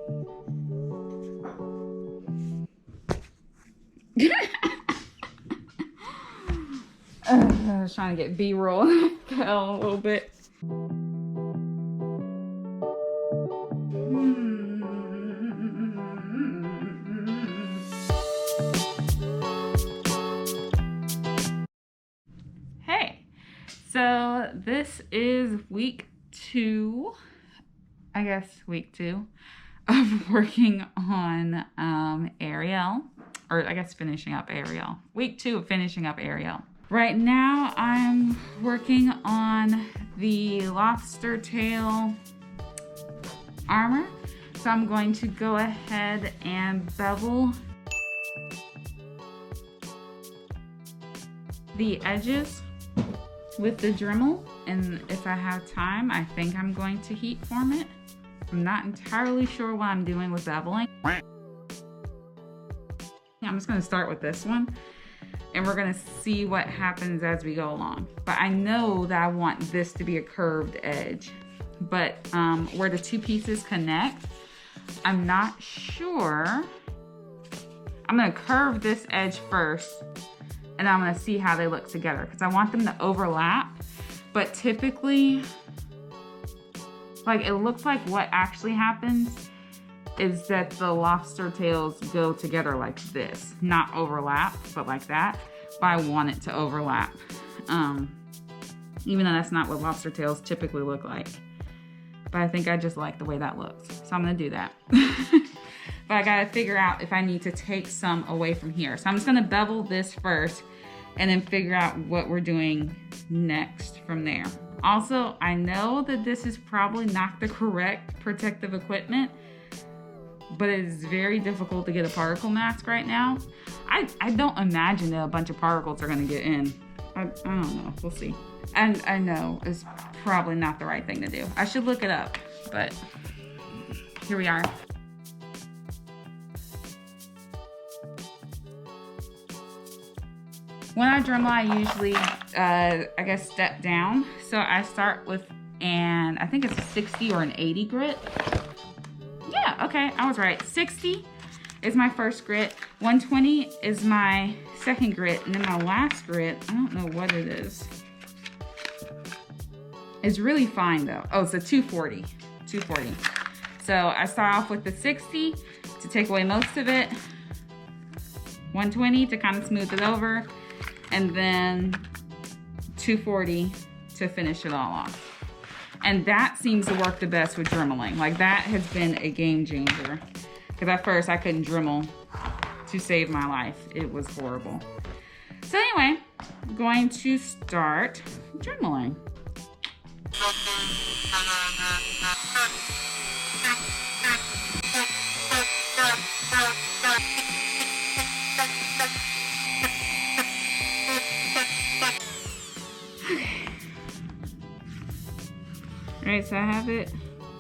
I was trying to get B-roll and I fell a little bit. Hey, so this is week 2, I guess week 2 of working on Ariel, or I guess finishing up Ariel. Week 2 of finishing up Ariel. Right now I'm working on the lobster tail armor. So I'm going to go ahead and bevel the edges with the Dremel, and if I have time, I think I'm going to heat form it. I'm not entirely sure what I'm doing with beveling. I'm just going to start with this one, and we're going to see what happens as we go along. But I know that I want this to be a curved edge, but where the two pieces connect, I'm not sure. I'm going to curve this edge first, and I'm going to see how they look together because I want them to overlap. But typically, like, it looks like what actually happens is that the lobster tails go together like this, not overlap, but like that. But I want it to overlap, even though that's not what lobster tails typically look like. But I think I just like the way that looks, so I'm gonna do that. But I gotta figure out if I need to take some away from here. So I'm just gonna bevel this first and then figure out what we're doing next from there. Also, I know that this is probably not the correct protective equipment, but it is very difficult to get a particle mask right now. I don't imagine that a bunch of particles are gonna get in. I don't know, we'll see. And I know it's probably not the right thing to do. I should look it up, but here we are. When I Dremel, I usually, I guess, step down. So I start with I think it's a 60 or an 80 grit. Yeah, okay, I was right. 60 is my first grit. 120 is my second grit. And then my last grit, I don't know what it is. It's really fine though. Oh, it's a 240. 240. So I start off with the 60 to take away most of it. 120 to kind of smooth it over. And then 240 to finish it all off. And that seems to work the best with dremeling. Like, that has been a game changer. Because at first I couldn't Dremel to save my life. It was horrible. So anyway, I'm going to start dremeling. Alright, so I have it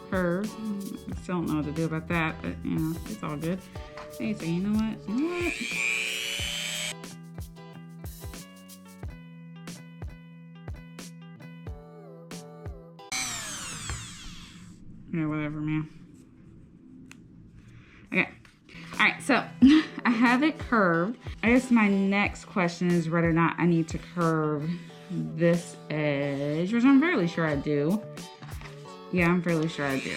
curved. I still don't know what to do about that, but you know, it's all good. Hey, so you know what? You know what? Yeah, whatever, man. Okay. Alright, so I have it curved. I guess my next question is whether or not I need to curve this edge, which I'm fairly sure I do. Yeah, I'm fairly sure I do.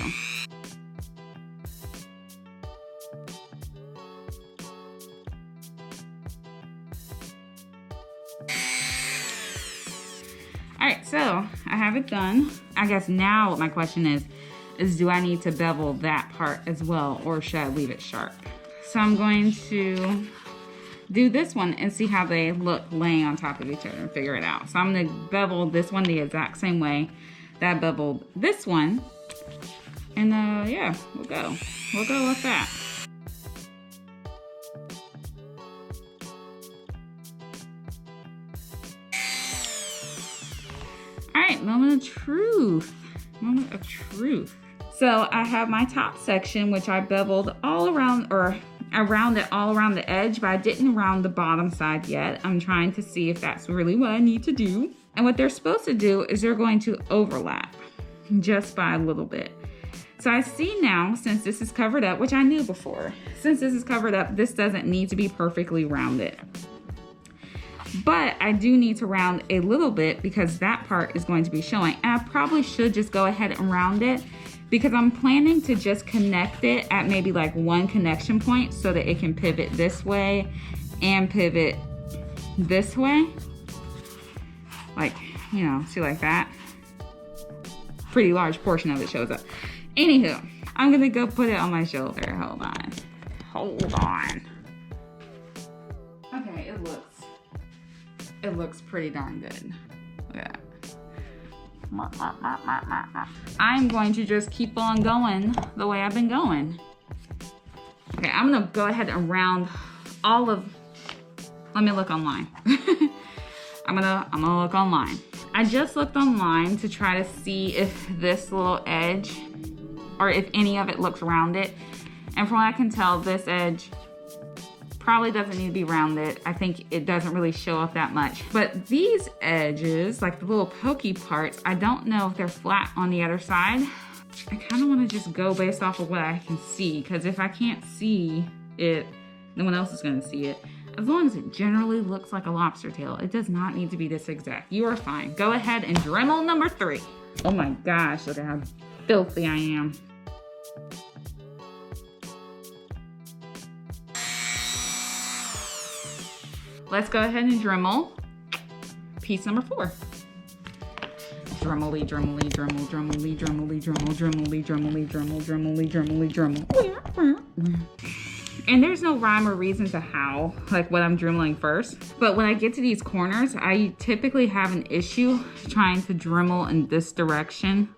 Alright, so I have it done. I guess now what my question is do I need to bevel that part as well, or should I leave it sharp? So I'm going to do this one and see how they look laying on top of each other and figure it out. So I'm gonna bevel this one the exact same way that I beveled this one. And yeah, we'll go with that. All right, moment of truth. Moment of truth. So I have my top section, which I beveled all around, or I rounded all around the edge, but I didn't round the bottom side yet. I'm trying to see if that's really what I need to do. And what they're supposed to do is they're going to overlap just by a little bit. So I see now, since this is covered up, which I knew before, since this is covered up, this doesn't need to be perfectly rounded. But I do need to round a little bit because that part is going to be showing. And I probably should just go ahead and round it because I'm planning to just connect it at maybe like one connection point so that it can pivot this way and pivot this way. Like, you know, see like that? Pretty large portion of it shows up. Anywho, I'm gonna go put it on my shoulder. Hold on. Hold on. Okay, it looks pretty darn good. Look at that. I'm going to just keep on going the way I've been going. Okay, I'm gonna go ahead and round all of, let me look online. I'm gonna look online. I just looked online to try to see if this little edge or if any of it looks rounded. And from what I can tell, this edge probably doesn't need to be rounded. I think it doesn't really show up that much. But these edges, like the little pokey parts, I don't know if they're flat on the other side. I kind of want to just go based off of what I can see, because if I can't see it, no one else is going to see it. As long as it generally looks like a lobster tail, it does not need to be this exact. You are fine. Go ahead and Dremel number 3. Oh my gosh, look at how filthy I am. Let's go ahead and Dremel piece number 4. Dremely, dremely, dremel, dremely, dremely, dremel, dremely, dremely, dremel, dremely, dremely, dremel. And there's no rhyme or reason to how, like what I'm dremeling first. But when I get to these corners, I typically have an issue trying to Dremel in this direction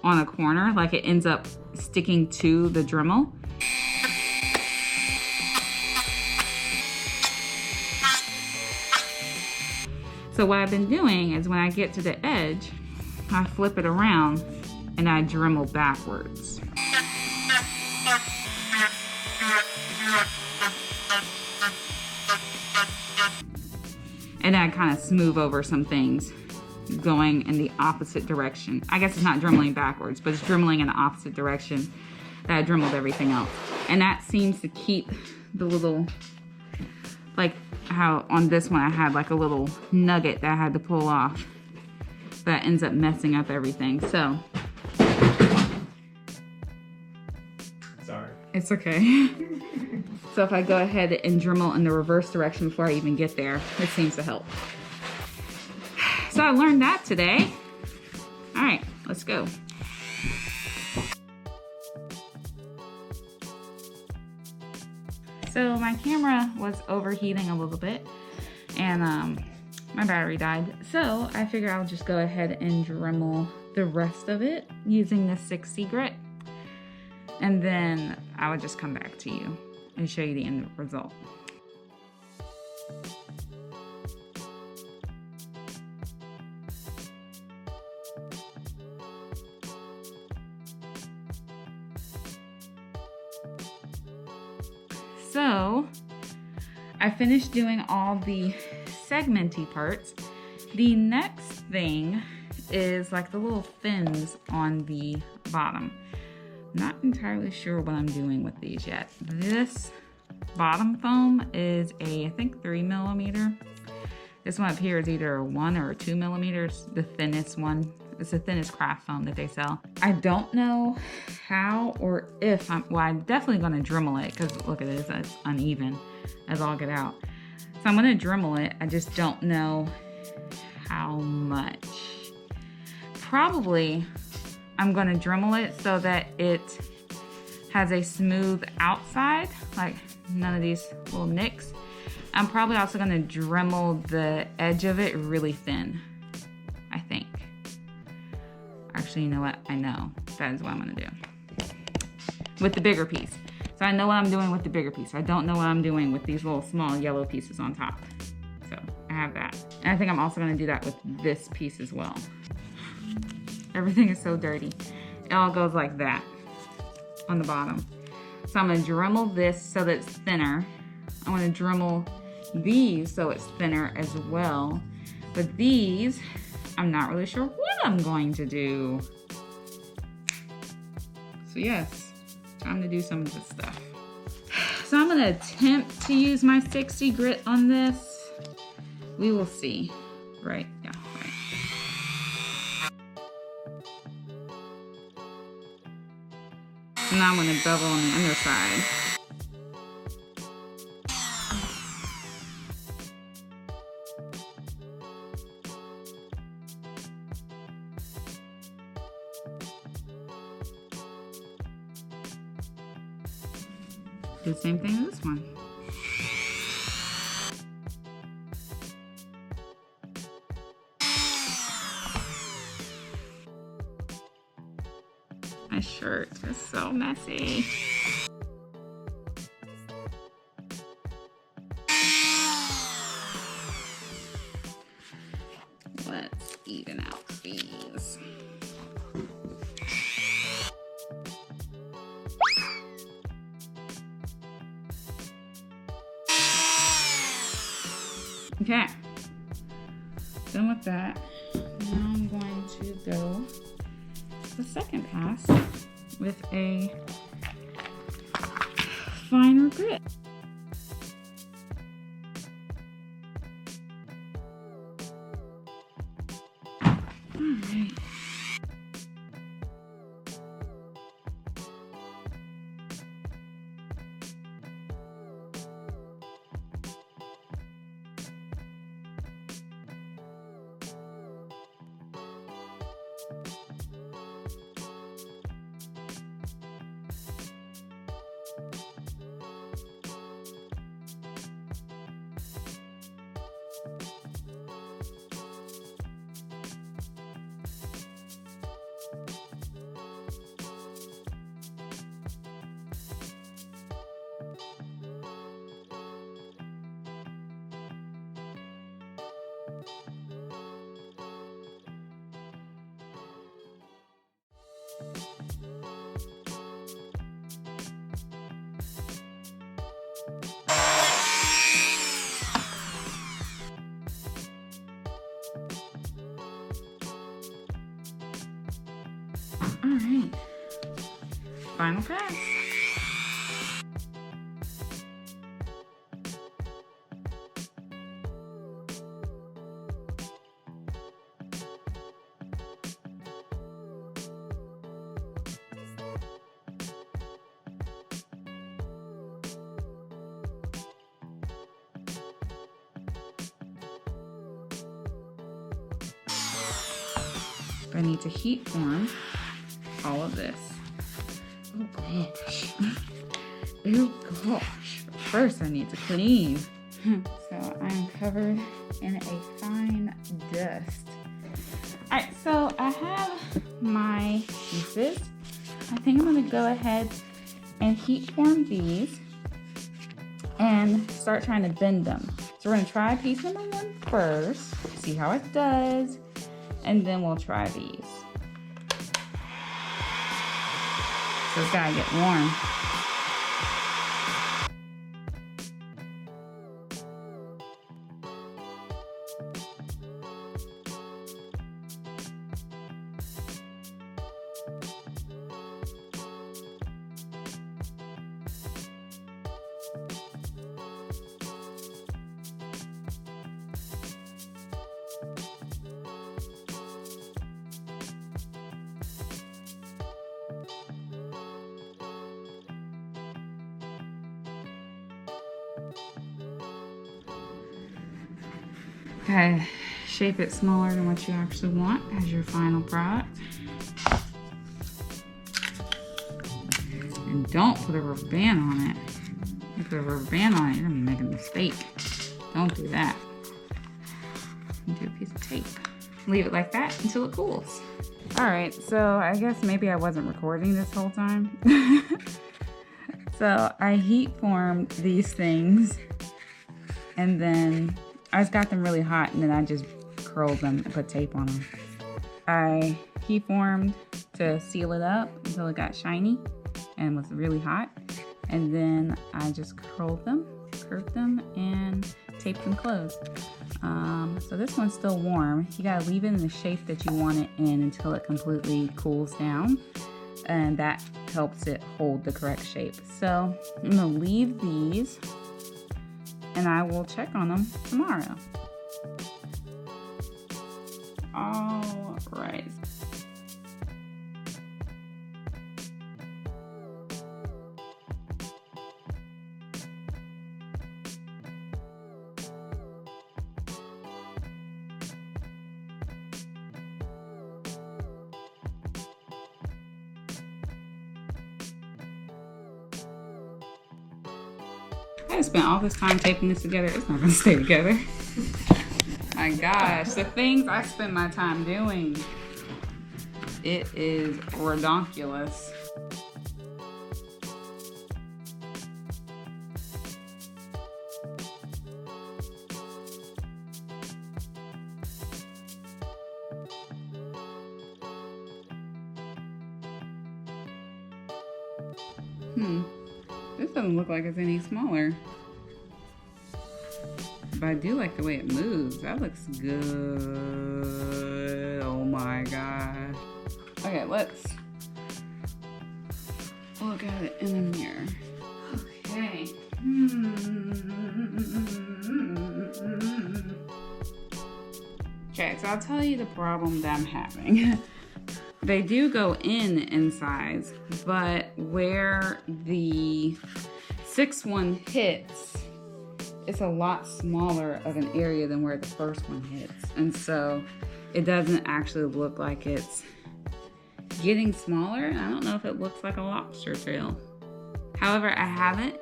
on a corner. Like it ends up sticking to the Dremel. So what I've been doing is when I get to the edge, I flip it around and I Dremel backwards. And I kind of smooth over some things going in the opposite direction. I guess it's not dremeling backwards, but it's dremeling in the opposite direction that I dremeled everything else. And that seems to keep the little, like how on this one I had like a little nugget that I had to pull off. That ends up messing up everything, so. Sorry. It's okay. So if I go ahead and Dremel in the reverse direction before I even get there, it seems to help. So I learned that today. All right, let's go. So my camera was overheating a little bit and my battery died. So I figured I'll just go ahead and Dremel the rest of it using the 6C grit. And then I would just come back to you and show you the end result. So I finished doing all the segmenty parts. The next thing is like the little fins on the bottom. Not entirely sure what I'm doing with these yet. This bottom foam is I think 3mm. This one up here is either 1 or 2 millimeters, the thinnest one. It's the thinnest craft foam that they sell. I don't know how or if I'm definitely gonna Dremel it because look at this, it's uneven as all get out. So I'm gonna Dremel it, I just don't know how much. Probably I'm gonna Dremel it so that it has a smooth outside, like none of these little nicks. I'm probably also gonna Dremel the edge of it really thin, I think. Actually, you know what? I know. That is what I'm gonna do. With the bigger piece. So I know what I'm doing with the bigger piece. I don't know what I'm doing with these little small yellow pieces on top. So I have that. And I think I'm also gonna do that with this piece as well. Everything is so dirty. It all goes like that on the bottom. So I'm gonna Dremel this so that it's thinner. I'm gonna Dremel these so it's thinner as well. But these, I'm not really sure what I'm going to do. So yes, time to do some of this stuff. So I'm gonna attempt to use my 60 grit on this. We will see. Right, yeah, right. So now I'm gonna bevel on the underside. Do the same thing in this one. My shirt is so messy. Let's even out these. Okay, done with that. Now I'm going to go the second pass with a finer grit. Alright. All right, final pass. I need to heat form all of this. Oh gosh. Oh gosh. First I need to clean. So I'm covered in a fine dust. Alright, so I have my pieces. I think I'm gonna go ahead and heat form these and start trying to bend them. So we're gonna try piece number 1 first, see how it does, and then we'll try these. So it's gotta get warm. Okay, shape it smaller than what you actually want as your final product. And don't put a rubber band on it. If you put a rubber band on it, you're gonna be making a mistake. Don't do that. Do a piece of tape. Leave it like that until it cools. All right, so I guess maybe I wasn't recording this whole time. So I heat formed these things and then I just got them really hot and then I just curled them and put tape on them. I heat formed to seal it up until it got shiny and was really hot. And then I just curled them, curved them, and taped them closed. So this one's still warm. You gotta leave it in the shape that you want it in until it completely cools down. and that helps it hold the correct shape. So I'm gonna leave these and I will check on them tomorrow. All right. I spent all this time taping this together. It's not gonna stay together. My gosh, the things I spend my time doing. It is redonkulous. This doesn't look like it's any smaller. But I do like the way it moves. That looks good. Oh my gosh. Okay, let's look at it in a mirror. Okay. Okay, so I'll tell you the problem that I'm having. They do go in size, but where the 6-1 hits, it's a lot smaller of an area than where the first one hits. And so it doesn't actually look like it's getting smaller. I don't know if it looks like a lobster tail. However, I haven't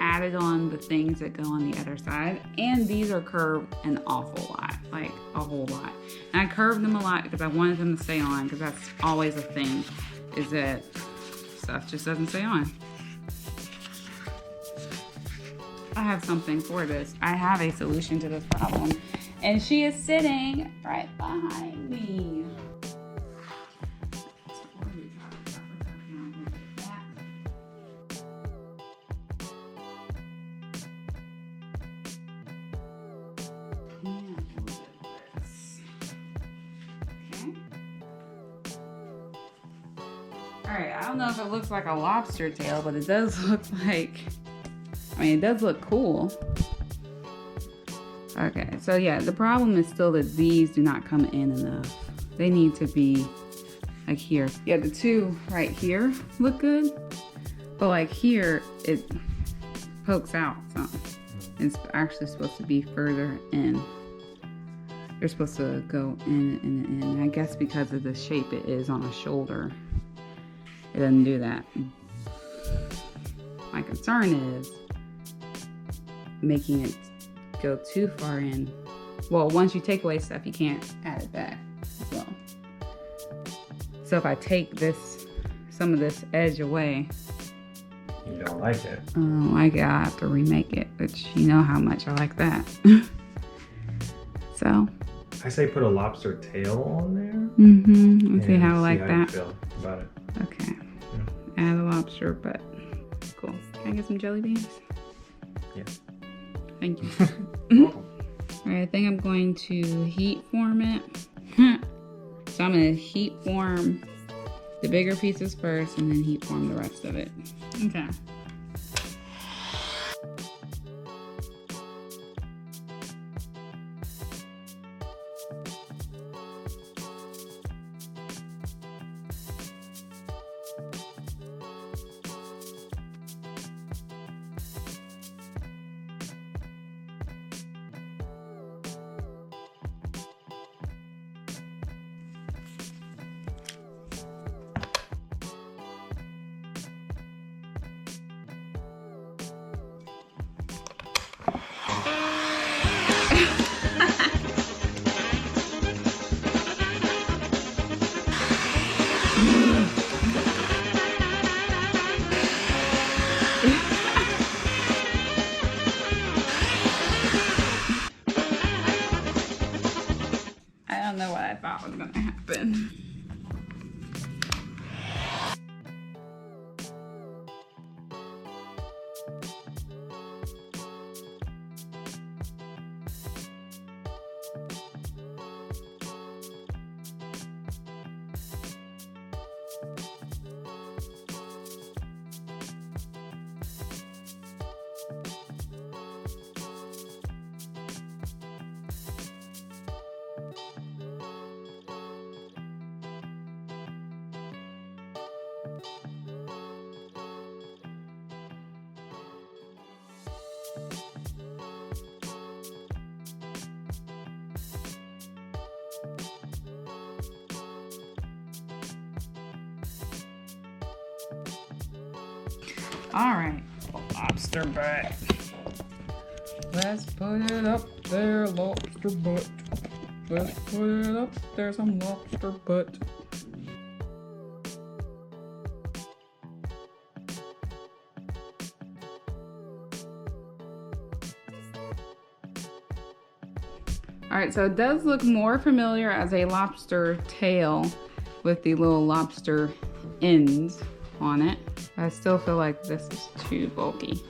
added on the things that go on the other side, and these are curved an awful lot, like a whole lot. And I curved them a lot because I wanted them to stay on, because that's always a thing, is that stuff just doesn't stay on. I have something for this. I have a solution to this problem, and she is sitting right behind me. Alright, I don't know if it looks like a lobster tail, but it does look like, it does look cool. Okay, so yeah, the problem is still that these do not come in enough. They need to be like here. Yeah, the two right here look good, but like here, it pokes out some. It's actually supposed to be further in. They're supposed to go in and in. I guess because of the shape it is on a shoulder, it doesn't do that. My concern is making it go too far in. Well, once you take away stuff, you can't add it back as well. So if I take some of this edge away, You don't like it. I don't like it, I have to remake it, which you know how much I like that. So. I say put a lobster tail on there. Let's see how I like that. You feel about it. Okay. Add a lobster, but cool. Can I get some jelly beans? Yeah. Thank you. Welcome. Alright, I think I'm going to heat form it. So I'm going to heat form the bigger pieces first and then heat form the rest of it. Okay. I don't know what I thought was gonna happen. All right, lobster butt. Let's put it up there, lobster butt. Let's put it up there, some lobster butt. All right, so it does look more familiar as a lobster tail with the little lobster ends on it. I still feel like this is too bulky.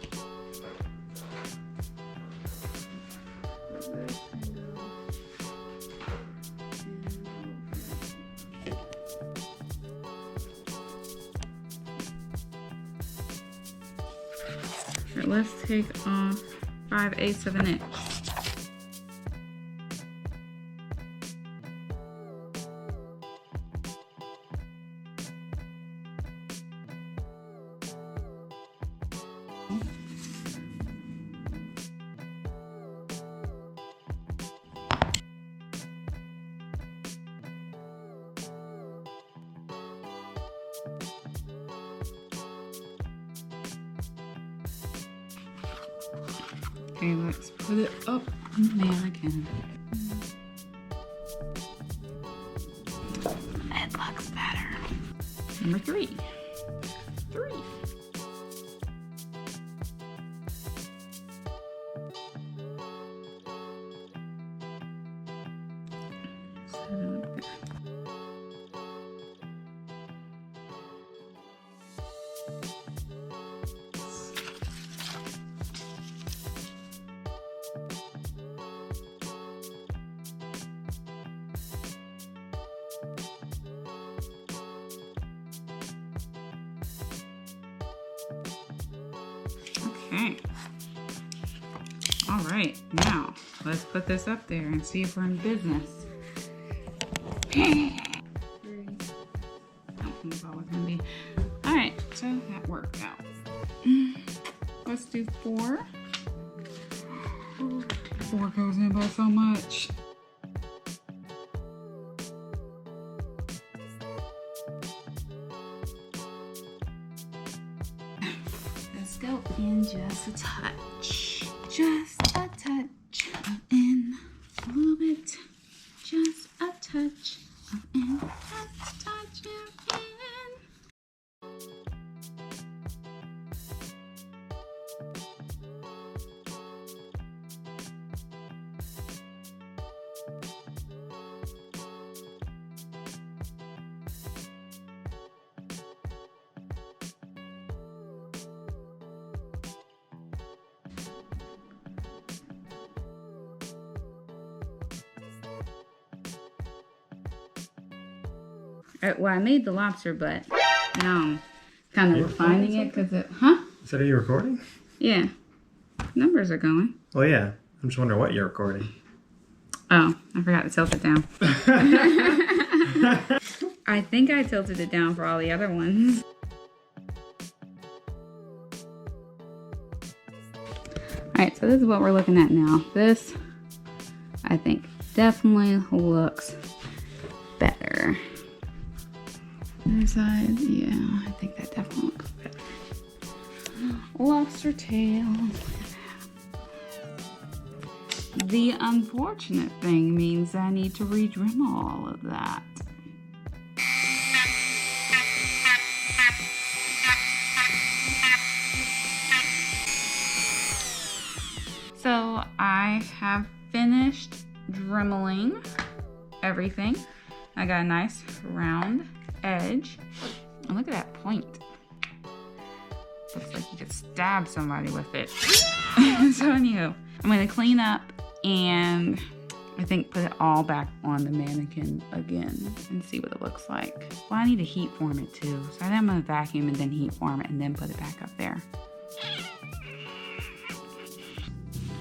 All right, let's take off 5/8 of an inch. Okay, let's put it up on the mannequin. It looks better. Number 3. 3. Okay. All right, now let's put this up there and see if we're in business. All right, so that worked out. Let's do 4. 4 goes in by so much. Let's go in just a touch. Just a touch of in. A little bit. Just a touch of in. Just a touch of in. Well, I made the lobster butt. Now I'm kind of refining it because it, Is that, are you recording? Yeah. Numbers are going. Well, yeah. I'm just wondering what you're recording. Oh, I forgot to tilt it down. I think I tilted it down for all the other ones. Alright, so this is what we're looking at now. This, I think, definitely looks better. Other side, yeah, I think that definitely looks better. Lobster tail. The unfortunate thing means I need to re-dremel all of that. So I have finished dremeling everything. I got a nice round edge. And look at that point. Looks like you could stab somebody with it. So anywho, I'm gonna clean up and I think put it all back on the mannequin again and see what it looks like. Well, I need to heat form it too. So I'm gonna vacuum and then heat form it and then put it back up there.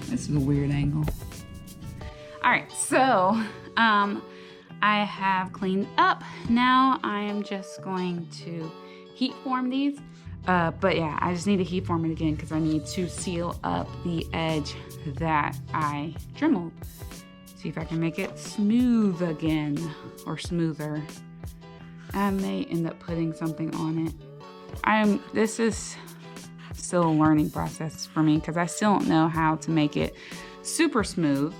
This is a weird angle. All right, so I have cleaned up. Now I am just going to heat form these. But yeah, I just need to heat form it again because I need to seal up the edge that I dremeled. See if I can make it smooth again or smoother. I may end up putting something on it. This is still a learning process for me because I still don't know how to make it super smooth.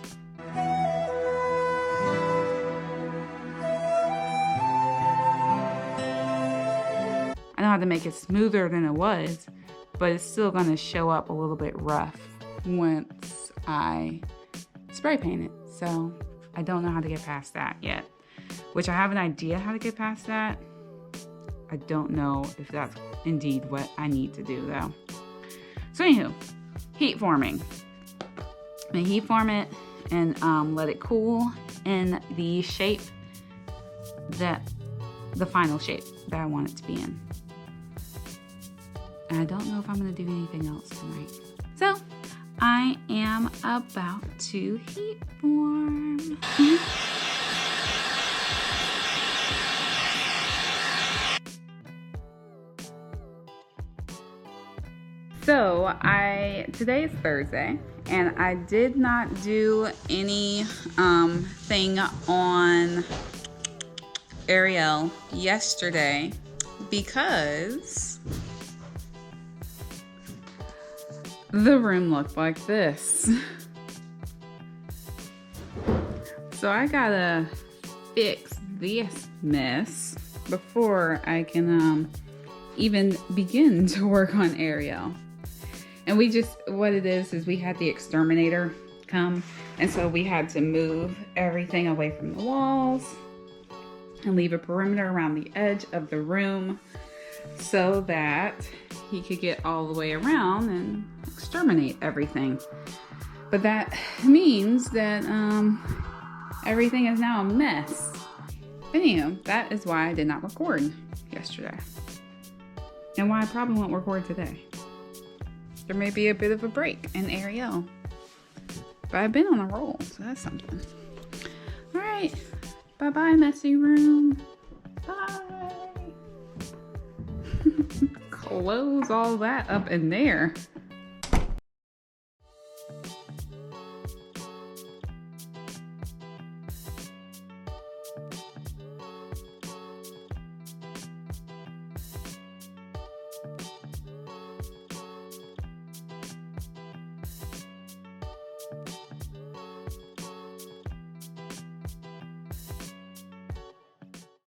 I know how to make it smoother than it was, but it's still gonna show up a little bit rough once I spray paint it. So I don't know how to get past that yet, which I have an idea how to get past that. I don't know if that's indeed what I need to do though. So anywho, heat forming. I'm gonna heat form it and let it cool in the shape the final shape that I want it to be in. And I don't know if I'm gonna do anything else tonight. So I am about to heat form. So today is Thursday and I did not do any thing on Ariel yesterday because the room looked like this. So I gotta fix this mess before I can even begin to work on Ariel. And what it is we had the exterminator come, and so we had to move everything away from the walls and leave a perimeter around the edge of the room so that he could get all the way around and exterminate everything. But that means that everything is now a mess. Anyhow, that is why I did not record yesterday. And why I probably won't record today. There may be a bit of a break in Ariel. But I've been on a roll, so that's something. Alright. Bye-bye, messy room. Bye. Close all that up in there.